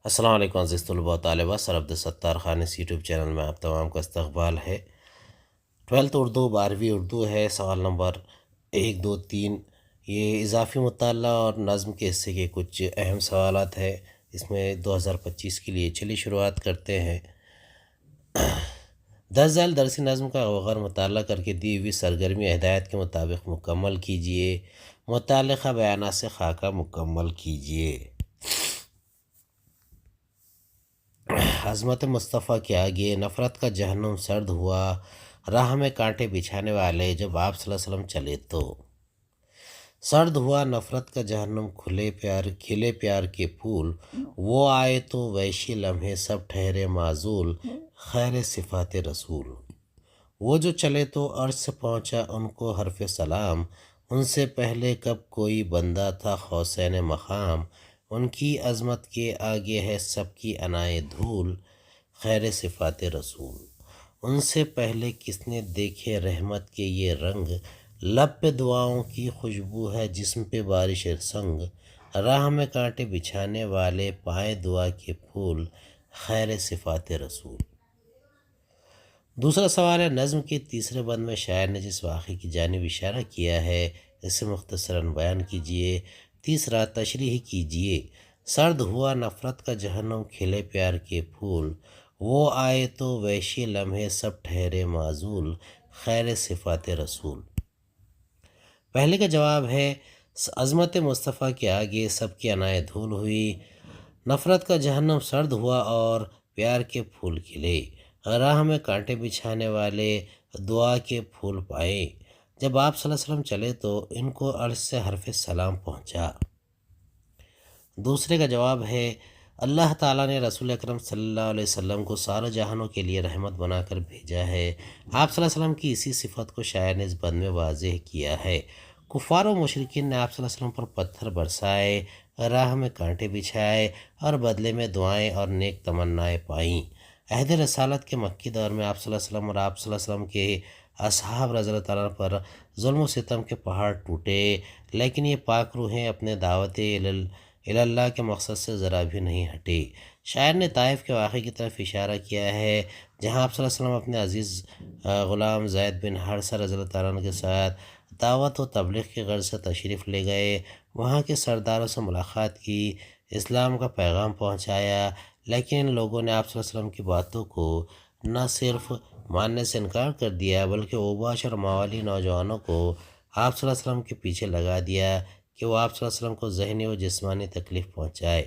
السلام علیکم عزیز طلباء و طالبہ، سر عبدالستار خان اس یوٹیوب چینل میں آپ تمام کا استقبال ہے۔ 12th اردو 12ویں اردو ہے، سوال نمبر 1 2 3۔ یہ اضافی مطالعہ اور نظم کے حصے کے کچھ اہم سوالات ہیں اس میں 2025 کے لیے۔ چلیے شروعات کرتے ہیں۔ 10 ذیل درسی نظم کا غور مطالعہ کر کے دی ہوئی سرگرمی ہدایت کے مطابق مکمل کیجیے۔ متعلقہ بیانات سے خاکہ مکمل کیجیے۔ عظمت مصطفیٰ کے آگے نفرت کا جہنم سرد ہوا، راہ میں کانٹے بچھانے والے جب آپ صلی اللہ علیہ وسلم چلے تو۔ سرد ہوا نفرت کا جہنم، کھلے پیار کے پھول، وہ آئے تو وحشی لمحے سب ٹھہرے معزول، خیر صفات رسول۔ وہ جو چلے تو عرش سے پہنچا ان کو حرف سلام، ان سے پہلے کب کوئی بندہ تھا حسین مقام، ان کی عظمت کے آگے ہے سب کی عنائے دھول، خیر صفات رسول۔ ان سے پہلے کس نے دیکھے رحمت کے یہ رنگ، لب پہ دعاؤں کی خوشبو ہے جسم پہ بارش سنگ، راہ میں کانٹے بچھانے والے پائے دعا کے پھول، خیر صفات رسول۔ دوسرا سوال ہے، نظم کے تیسرے بند میں شاعر نے جس واقعے کی جانب اشارہ کیا ہے اسے مختصراً بیان کیجیے۔ تیسرا، تشریح کیجیے۔ سرد ہوا نفرت کا جہنم، کھلے پیار کے پھول، وہ آئے تو وحشی لمحے سب ٹھہرے معزول، خیر صفات رسول۔ پہلے کا جواب ہے، عظمت مصطفیٰ کے آگے سب کی عنائے دھول ہوئی، نفرت کا جہنم سرد ہوا اور پیار کے پھول کھلے، راہ میں کانٹے بچھانے والے دعا کے پھول پائے، جب آپ صلی اللہ علیہ وسلم چلے تو ان کو عرش سے حرف سلام پہنچا۔ دوسرے کا جواب ہے، اللہ تعالیٰ نے رسول اکرم صلی اللہ علیہ وسلم کو سارے جہانوں کے لیے رحمت بنا کر بھیجا ہے۔ آپ صلی اللہ علیہ وسلم کی اسی صفت کو شاعر نے اس بند میں واضح کیا ہے۔ کفار و مشرکین نے آپ صلی اللہ علیہ وسلم پر پتھر برسائے، راہ میں کانٹے بچھائے اور بدلے میں دعائیں اور نیک تمنائیں پائیں۔ عہد رسالت کے مکی دور میں آپ صلی اللہ علیہ وسلم اور آپ صلی اللہ علیہ وسلم کے اصحاب رضی اللہ تعالیٰ پر ظلم و ستم کے پہاڑ ٹوٹے، لیکن یہ پاک روحیں اپنے دعوت اللہ کے مقصد سے ذرا بھی نہیں ہٹے۔ شاعر نے طائف کے واقعے کی طرف اشارہ کیا ہے جہاں آپ صلی اللہ علیہ وسلم اپنے عزیز غلام زید بن حارثہ رضی اللہ تعالیٰ عنہ کے ساتھ دعوت و تبلیغ کی غرض سے تشریف لے گئے، وہاں کے سرداروں سے ملاقات کی، اسلام کا پیغام پہنچایا، لیکن ان لوگوں نے آپ صلی اللہ علیہ وسلم کی باتوں کو نہ صرف ماننے سے انکار کر دیا بلکہ اوباش اور موالی نوجوانوں کو آپ صلی اللہ علیہ وسلم کے پیچھے لگا دیا کہ وہ آپ صلی اللہ علیہ وسلم کو ذہنی و جسمانی تکلیف پہنچائے۔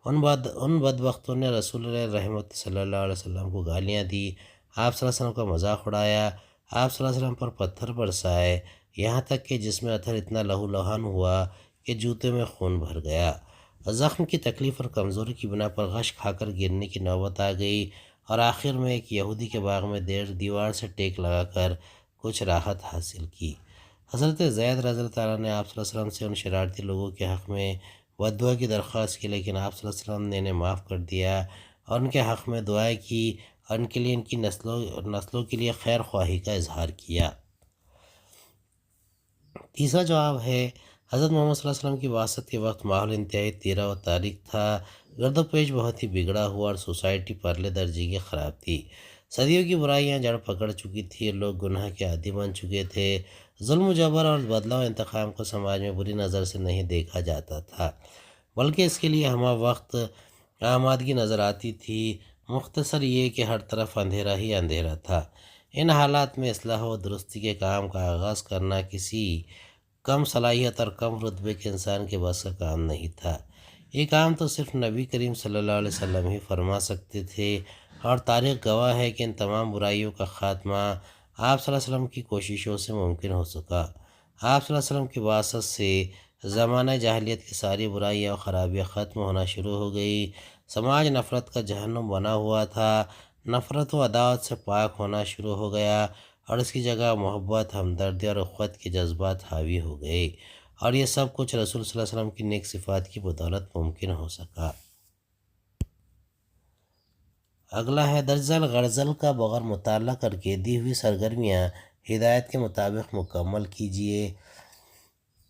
ان بدبختوں نے رسول اللہ رحمت صلی اللہ علیہ وسلم کو گالیاں دی، آپ صلی اللہ علیہ وسلم کا مذاق اڑایا، آپ صلی اللہ علیہ وسلم پر پتھر برسائے، یہاں تک کہ جسم اطہر اتنا لہو لہان ہوا کہ جوتے میں خون بھر گیا۔ زخم کی تکلیف اور کمزوری کی بنا پر غش کھا کر گرنے کی نوبت آ گئی اور آخر میں ایک یہودی کے باغ میں دیوار سے ٹیک لگا کر کچھ راحت حاصل کی۔ حضرت زید رضی اللہ تعالیٰ نے آپ صلی اللہ علیہ وسلم سے ان شرارتی لوگوں کے حق میں بددعا کی درخواست کی، لیکن آپ صلی اللہ علیہ وسلم نے انہیں معاف کر دیا اور ان کے حق میں دعائیں کی اور ان کے لیے ان کی نسلوں کے لیے خیر خواہی کا اظہار کیا۔ تیسرا جواب ہے، حضرت محمد صلی اللہ علیہ وسلم کی بعثت کے وقت ماحول انتہائی تیرا و تاریک تھا، گرد و پیش بہت ہی بگڑا ہوا اور سوسائٹی پرلے درجے کی خراب تھی۔ صدیوں کی برائیاں جڑ پکڑ چکی تھی، لوگ گناہ کے عادی بن چکے تھے، ظلم و جبر اور بدلہ و انتقام کو سماج میں بری نظر سے نہیں دیکھا جاتا تھا، بلکہ اس کے لیے ہمہ وقت آمادگی نظر آتی تھی۔ مختصر یہ کہ ہر طرف اندھیرا ہی اندھیرا تھا۔ ان حالات میں اصلاح و درستی کے کام کا آغاز کرنا کسی کم صلاحیت اور کم رتبے کے انسان کے بس کا کام نہیں تھا۔ یہ کام تو صرف نبی کریم صلی اللہ علیہ وسلم ہی فرما سکتے تھے، اور تاریخ گواہ ہے کہ ان تمام برائیوں کا خاتمہ آپ صلی اللہ علیہ وسلم کی کوششوں سے ممکن ہو سکا۔ آپ صلی اللہ علیہ وسلم کی بعثت سے زمانہ جاہلیت کی ساری برائیاں اور خرابیاں ختم ہونا شروع ہو گئی۔ سماج نفرت کا جہنم بنا ہوا تھا، نفرت و عداوت سے پاک ہونا شروع ہو گیا اور اس کی جگہ محبت، ہمدردی اور اخوت کے جذبات حاوی ہو گئے، اور یہ سب کچھ رسول صلی اللہ علیہ وسلم کی نیک صفات کی بدولت ممکن ہو سکا۔ اگلا ہے، درجل غرضل کا بغیر مطالعہ کر کے دی ہوئی سرگرمیاں ہدایت کے مطابق مکمل کیجیے۔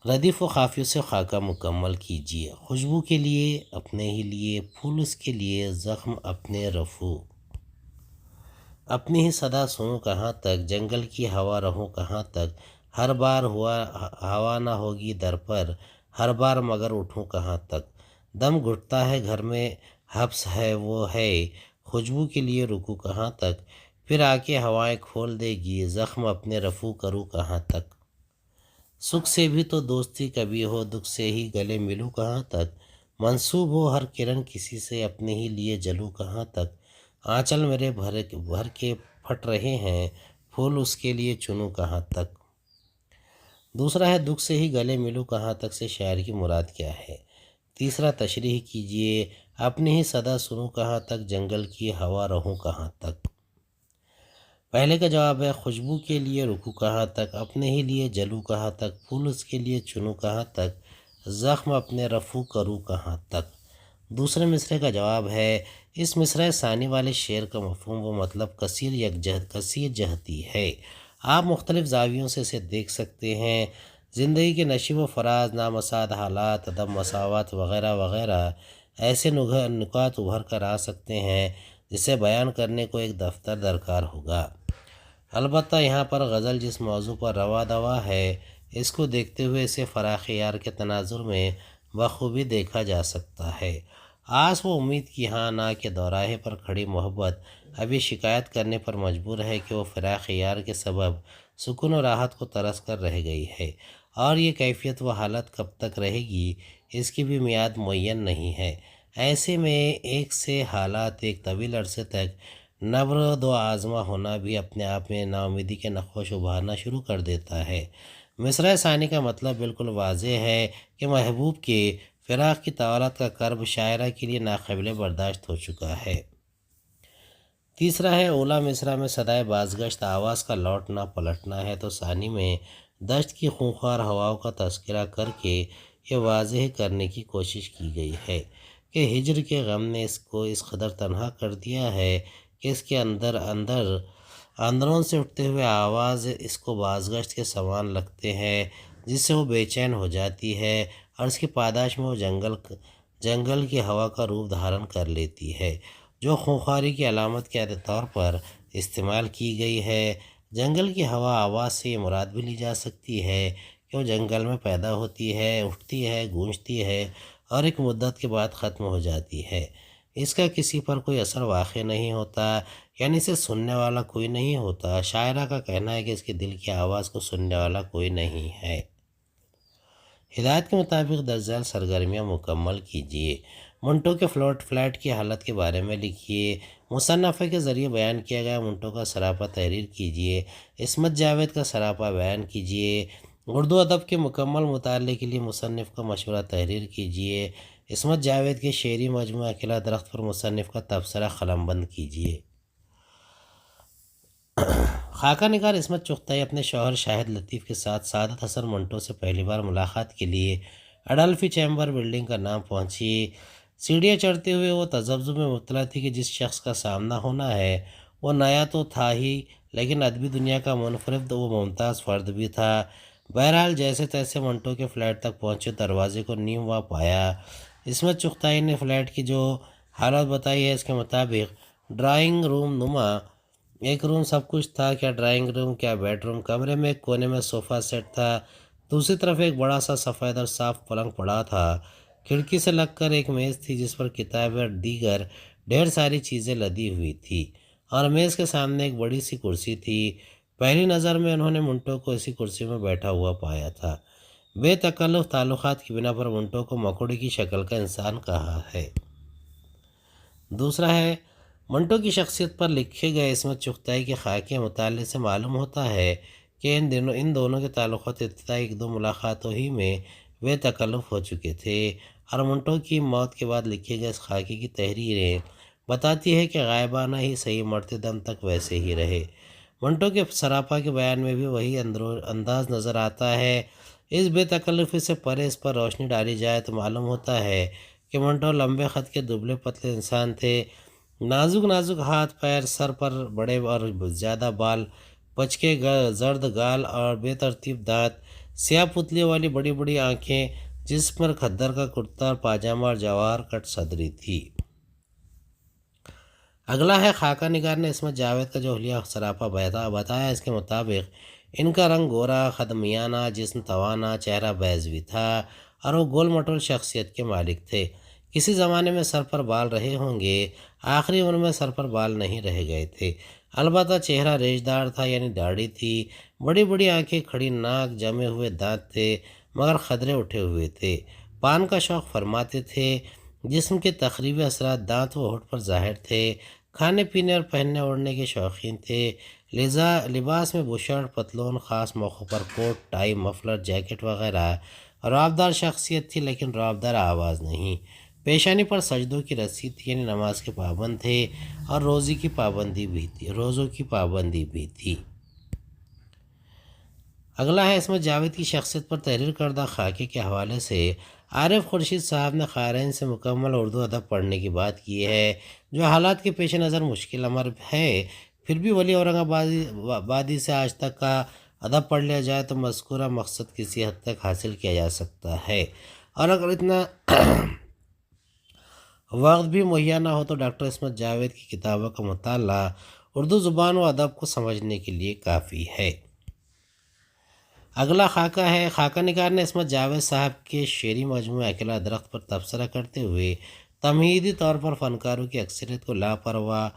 ردیف و قافیوں سے خاکہ مکمل کیجیے، خوشبو کے لیے اپنے ہی لیے، پھول اس کے لیے، زخم اپنے رفو، اپنی ہی صدا سنوں کہاں تک، جنگل کی ہوا رہوں کہاں تک، ہر بار ہوا نہ ہوگی در پر، ہر بار مگر اٹھوں کہاں تک، دم گھٹتا ہے گھر میں حبس ہے وہ ہے، خوشبو کے لیے رکوں کہاں تک، پھر آ کے ہوائیں کھول دے گی، زخم اپنے رفو کروں کہاں تک، سکھ سے بھی تو دوستی کبھی ہو، دکھ سے ہی گلے ملوں کہاں تک، منسوب ہو ہر کرن کسی سے، اپنے ہی لیے جلوں کہاں تک، آنچل میرے بھر کے پھٹ رہے ہیں، پھول اس کے لیے چنوں کہاں تک۔ دوسرا ہے دکھ سے ہی گلے ملوں کہاں تک سے شاعر کی مراد کیا ہے۔ تیسرا تشریح کیجئے، اپنی ہی صدا سنوں کہاں تک، جنگل کی ہوا رہوں کہاں تک۔ پہلے کا جواب ہے خوشبو کے لیے رکوں کہاں تک، اپنے ہی لیے جلوں کہاں تک، پھول اس کے لیے چنوں کہاں تک، زخم اپنے رفو کروں کہاں تک۔ دوسرے مصرعے کا جواب ہے اس مصرعہ ثانی والے شعر کا مفہوم و مطلب کثیر جہتی ہے، آپ مختلف زاویوں سے اسے دیکھ سکتے ہیں، زندگی کے نشیب و فراز، نامساعد حالات، عدم مساوات وغیرہ وغیرہ ایسے نکات ابھر کر آ سکتے ہیں جسے بیان کرنے کو ایک دفتر درکار ہوگا۔ البتہ یہاں پر غزل جس موضوع پر روا دوا ہے، اس کو دیکھتے ہوئے اسے فراق یار کے تناظر میں بخوبی دیکھا جا سکتا ہے۔ آس و امید کی ہاں نہ کے دوراہے پر کھڑی محبت ابھی شکایت کرنے پر مجبور ہے کہ وہ فراق یار کے سبب سکون و راحت کو ترس کر رہ گئی ہے، اور یہ کیفیت و حالت کب تک رہے گی اس کی بھی میعاد معین نہیں ہے۔ ایسے میں ایک سے حالات ایک طویل عرصے تک نبرد و آزما ہونا بھی اپنے آپ میں ناامیدی کے نقوش ابھارنا شروع کر دیتا ہے۔ مصرعہ ثانی کا مطلب بالکل واضح ہے کہ محبوب کے فراق کی طوالت کا کرب شاعرہ کے لیے ناقابل برداشت ہو چکا ہے۔ تیسرا ہے اولا مصرع میں صدائے بازگشت، آواز کا لوٹنا پلٹنا ہے، تو ثانی میں دشت کی خونخوار ہواؤں کا تذکرہ کر کے یہ واضح کرنے کی کوشش کی گئی ہے کہ ہجر کے غم نے اس کو اس قدر تنہا کر دیا ہے کہ اس کے اندرون سے اٹھتے ہوئے آواز اس کو بازگشت کے سامان لگتے ہیں، جس سے وہ بے چین ہو جاتی ہے، اور اس کی پاداش میں وہ جنگل کی ہوا کا روپ دھارن کر لیتی ہے، جو خونخواری کی علامت کے طور پر استعمال کی گئی ہے۔ جنگل کی ہوا آواز سے یہ مراد بھی لی جا سکتی ہے کہ وہ جنگل میں پیدا ہوتی ہے، اٹھتی ہے، گونجتی ہے اور ایک مدت کے بعد ختم ہو جاتی ہے، اس کا کسی پر کوئی اثر واقع نہیں ہوتا، یعنی اسے سننے والا کوئی نہیں ہوتا۔ شاعرہ کا کہنا ہے کہ اس کے دل کی آواز کو سننے والا کوئی نہیں ہے۔ ہدایت کے مطابق درج ذیل سرگرمیاں مکمل کیجیے، منٹو کے فلیٹ کی حالت کے بارے میں لکھیے، مصنفہ کے ذریعے بیان کیا گیا منٹو کا سراپا تحریر کیجیے، عصمت جاوید کا سراپا بیان کیجیے، اردو ادب کے مکمل مطالعے کے لیے مصنف کا مشورہ تحریر کیجیے، عصمت جاوید کے شعری مجموعہ اکیلا درخت پر مصنف کا تبصرہ قلم بند کیجیے۔ خاکہ نگار عصمت چغتائی اپنے شوہر شاہد لطیف کے ساتھ سعادت حسن منٹو سے پہلی بار ملاقات کے لیے اڈلفی چیمبر بلڈنگ کا نام پہنچی۔ سیڑھیاں چڑھتے ہوئے وہ تذبذب میں مبتلا تھی کہ جس شخص کا سامنا ہونا ہے وہ نیا تو تھا ہی، لیکن ادبی دنیا کا منفرد و ممتاز فرد بھی تھا۔ بہرحال جیسے تیسے منٹو کے فلیٹ تک پہنچے، دروازے کو نیم وا پایا۔ عصمت چغتائی نے فلیٹ کی جو حالت بتائی ہے اس کے مطابق ڈرائنگ روم نما ایک روم سب کچھ تھا، کیا ڈرائنگ روم، کیا بیڈ روم، کمرے میں ایک کونے میں صوفہ سیٹ تھا، دوسری طرف ایک بڑا سا سفید اور صاف پلنگ پڑا تھا، کھڑکی سے لگ کر ایک میز تھی جس پر کتابیں اور دیگر ڈھیر ساری چیزیں لدی ہوئی تھی، اور میز کے سامنے ایک بڑی سی کرسی تھی۔ پہلی نظر میں انہوں نے منٹو کو اسی کرسی میں بیٹھا ہوا پایا تھا۔ بے تکلف تعلقات کی بنا پر منٹو کو مکوڑی کی شکل کا انسان کہا ہے۔ دوسرا ہے منٹو کی شخصیت پر لکھے گئے عصمت چغتائی کے خاکے مطالعے سے معلوم ہوتا ہے کہ ان دونوں کے تعلقات ابتدائی ایک دو ملاقاتوں ہی میں بے تکلف ہو چکے تھے، اور منٹو کی موت کے بعد لکھے گئے اس خاکے کی تحریریں بتاتی ہے کہ غائبانہ ہی صحیح مرتے دم تک ویسے ہی رہے۔ منٹو کے سراپا کے بیان میں بھی وہی انداز نظر آتا ہے۔ اس بے تکلفی سے پرے اس پر روشنی ڈالی جائے تو معلوم ہوتا ہے کہ منٹو لمبے خط کے دبلے پتلے انسان تھے، نازک نازک ہاتھ پیر، سر پر بڑے اور زیادہ بال، پچکے زرد گال اور بے ترتیب دانت، سیاہ پتلی والی بڑی بڑی آنکھیں، جس پر کھدر کا کرتا اور پاجامہ اور جواہر کٹ صدری تھی۔ اگلا ہے خاکہ نگار نے عصمت جاوید کا جو حلیہ سراپا بتایا۔ اس کے مطابق ان کا رنگ گورا، خدمیانہ، جسم توانا، چہرہ بیضوی تھا اور وہ گول مٹول شخصیت کے مالک تھے۔ کسی زمانے میں سر پر بال رہے ہوں گے، آخری عمر میں سر پر بال نہیں رہ گئے تھے، البتہ چہرہ ریش دار تھا، یعنی داڑھی تھی، بڑی بڑی آنکھیں، کھڑی ناک، جمے ہوئے دانت تھے مگر خدرے اٹھے ہوئے تھے، پان کا شوق فرماتے تھے، جسم کے تخریبی اثرات دانت و ہونٹ پر ظاہر تھے، کھانے پینے اور پہننے اوڑھنے کے شوقین تھے، لباس میں بشرٹ، پتلون، خاص موقعوں پر کوٹ، ٹائی، مفلر، جیکٹ وغیرہ، رعبدار شخصیت تھی لیکن رعبدار آواز نہیں، پیشانی پر سجدوں کی رسی تھی، یعنی نماز کے پابند تھے اور روزوں کی پابندی بھی تھی۔ اگلا ہے عصمت جاوید کی شخصیت پر تحریر کردہ خاکے کے حوالے سے۔ عارف خورشید صاحب نے قارئین سے مکمل اردو ادب پڑھنے کی بات کی ہے، جو حالات کے پیش نظر مشکل امر ہے، پھر بھی ولی اورنگ آبادی سے آج تک کا ادب پڑھ لیا جائے تو مذکورہ مقصد کسی حد تک حاصل کیا جا سکتا ہے، اور اگر اتنا وقت بھی مہیا نہ ہو تو ڈاکٹر عصمت جاوید کی کتابوں کا مطالعہ اردو زبان و ادب کو سمجھنے کے لیے کافی ہے۔ اگلا خاکہ ہے۔ خاکہ نگار نے عصمت جاوید صاحب کے شعری مجموعہ اکیلا درخت پر تبصرہ کرتے ہوئے تمہیدی طور پر فنکاروں کی اکثریت کو لاپرواہ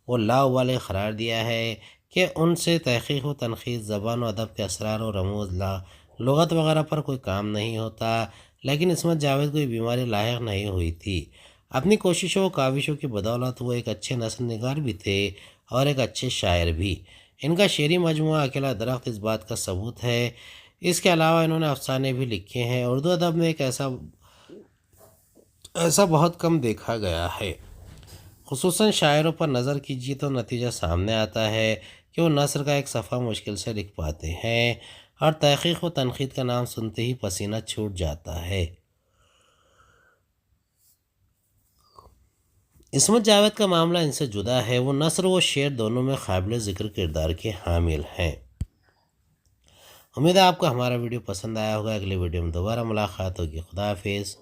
و لاابالی قرار دیا ہے کہ ان سے تحقیق و تنقید، زبان و ادب کے اسرار و رموز، لغت وغیرہ پر کوئی کام نہیں ہوتا، لیکن عصمت جاوید کو یہ بیماری لاحق نہیں ہوئی تھی۔ اپنی کوششوں و کاوشوں کی بدولت وہ ایک اچھے نثر نگار بھی تھے اور ایک اچھے شاعر بھی۔ ان کا شعری مجموعہ اکیلا درخت اس بات کا ثبوت ہے۔ اس کے علاوہ انہوں نے افسانے بھی لکھے ہیں۔ اردو ادب میں ایک ایسا بہت کم دیکھا گیا ہے۔ خصوصاً شاعروں پر نظر کیجیے تو نتیجہ سامنے آتا ہے کہ وہ نثر کا ایک صفحہ مشکل سے لکھ پاتے ہیں اور تحقیق و تنقید کا نام سنتے ہی پسینہ چھوٹ جاتا ہے۔ عصمت جاوید کا معاملہ ان سے جدا ہے۔ وہ نثر و شعر دونوں میں قابل ذکر کردار کے حامل ہیں۔ امید ہے آپ کو ہمارا ویڈیو پسند آیا ہوگا۔ اگلے ویڈیو میں دوبارہ ملاقات ہوگی۔ خدا حافظ۔